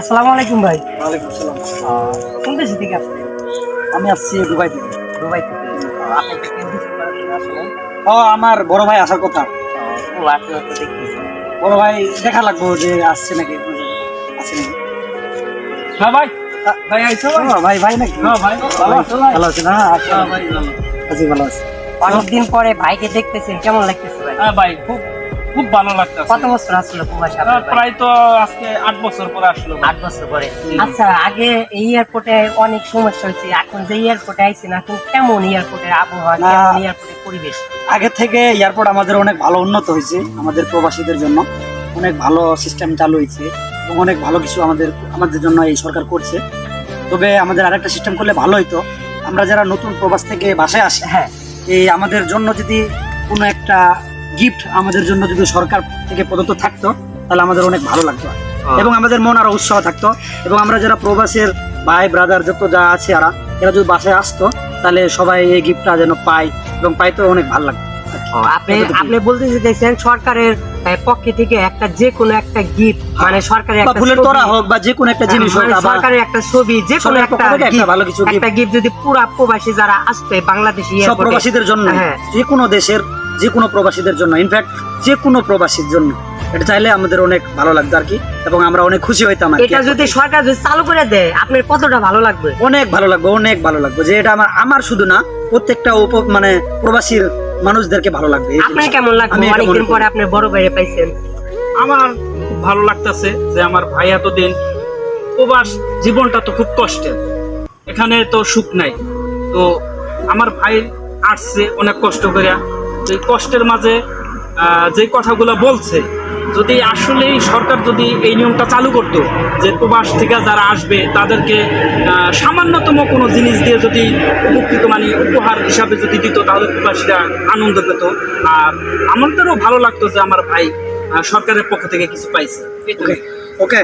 আসসালামু আলাইকুম ভাই। ওয়ালাইকুম আসসালাম। কোন দেশ থেকে আসছেন? আমি আসছি দুবাই থেকে। দুবাই থেকে। আপনি একটা কেন ভিজিট করার জন্য আসলেন? আমার বড় ভাই আসার কথা। ও আপনারা তো দেখতেছেন। বড় ভাই দেখা লাগবো যে আসছে নাকি আসছে নাকি। হ্যাঁ ভাই, ভাই আইছো ভাই? ভাই নাকি? হ্যাঁ ভাই, ভালো আছো ভাই? ভালো আছেন? হ্যাঁ আছি ভাই ভালো। ভালো আছে। অনেকদিন পরে ভাইকে দেখতেছেন, কেমন লাগতেছে ভাই? হ্যাঁ ভাই, খুব খুব ভালো লাগতেছে। কত বছর আসলো প্রবাসী আপনার ভাই? প্রায় তো আজকে 8 বছর পরে আসলো ভাই। 8 বছর পরে। আচ্ছা, আগে এই এয়ারপোর্টে অনেক সমস্যা হয়েছে, এখন যে এয়ারপোর্টে আইছেন এখন কেমন এয়ারপোর্টের আবহাওয়া, না। কেমন এয়ারপোর্টের পরিবেশ? আগে থেকে এয়ারপোর্ট আমাদের অনেক ভালো উন্নত হয়েছে, আমাদের প্রবাসীদের জন্য অনেক ভালো সিস্টেম চালু হয়েছে এবং অনেক ভালো কিছু আমাদের জন্য এই সরকার করছে। তবে আমাদের আরেকটা সিস্টেম করলে ভালো হতো, আমরা যারা নতুন প্রবাস থেকে বাসায় আসি, হ্যাঁ, এই আমাদের জন্য যদি কোনো একটা গিফট আমাদের জন্য যদি সরকার থেকে প্রদত্ত থাকতো তাহলে আমাদের অনেক ভালো লাগতো এবং আমাদের মন আরো উৎসাহ থাকতো এবং আমরা যারা প্রবাসের ভাই ব্রাদার যত যা আছে এরা যদি বাসায় আসতো তাহলে সবাই এই গিফটটা যেন পায় এবং পাইতো অনেক ভালো লাগতো। আপনি বলতে চাইছেন সরকারের পক্ষে থেকে একটা যে কোনো একটা গিফট, মানে সরকারের বা একটা ফুলের ছবি, তোড়া হোক বা যে কোনো একটা জিনিস হোক, মানে আবার সরকারের একটা ছবি, যে কোনো সরকারের পক্ষ থেকে একটা ভালো কিছু একটা গিফট যদি পুরা প্রবাসী যারা আসবে বাংলাদেশি সব এয়ারপোর্টে, প্রবাসীদের জন্য, হ্যাঁ, যে কোনো দেশের যে কোনো প্রবাসীদের জন্য, ইনফ্যাক্ট যে কোনো প্রবাসীর জন্য এটা চাইলে আমাদের অনেক ভালো লাগতো আর কি, এবং আমরা অনেক খুশি হইতাম আর কি। এটা যদি সরকার যদি চালু করে দেয় আপনার কতটা ভালো লাগবে? অনেক ভালো লাগবে, অনেক ভালো লাগবে যে এটা আমার শুধু না, প্রত্যেকটা মানে প্রবাসীর মানুষদেরকে ভালো লাগবে। এই আপনার জিনিসটা। কেমন লাগবে আমি এটা অনেকদিন মনে করি। পরে আপনার বড় ভাইরে পাইছেন? আমার খুব ভালো লাগতেছে যে আমার ভাই এতদিন প্রবাস জীবনটা তো খুব কষ্টের, এখানে তো সুখ নাই। তো আমার ভাই আসছে অনেক কষ্ট করে, এই কষ্টের মাঝে যে কথাগুলো বলছে, যদি আসলেই সরকার যদি এই নিয়মটা চালু করতো যে প্রবাস থেকে যারা আসবে তাদেরকে সামান্যতম কোনো জিনিস দিয়ে যদি উপকৃত মানে উপহার হিসাবে যদি দিত তাহলে প্রবাসীরা আনন্দ পেত আর আমাদেরও ভালো লাগতো যে আমার ভাই সরকারের পক্ষ থেকে কিছু পাইছে। ওকে ওকে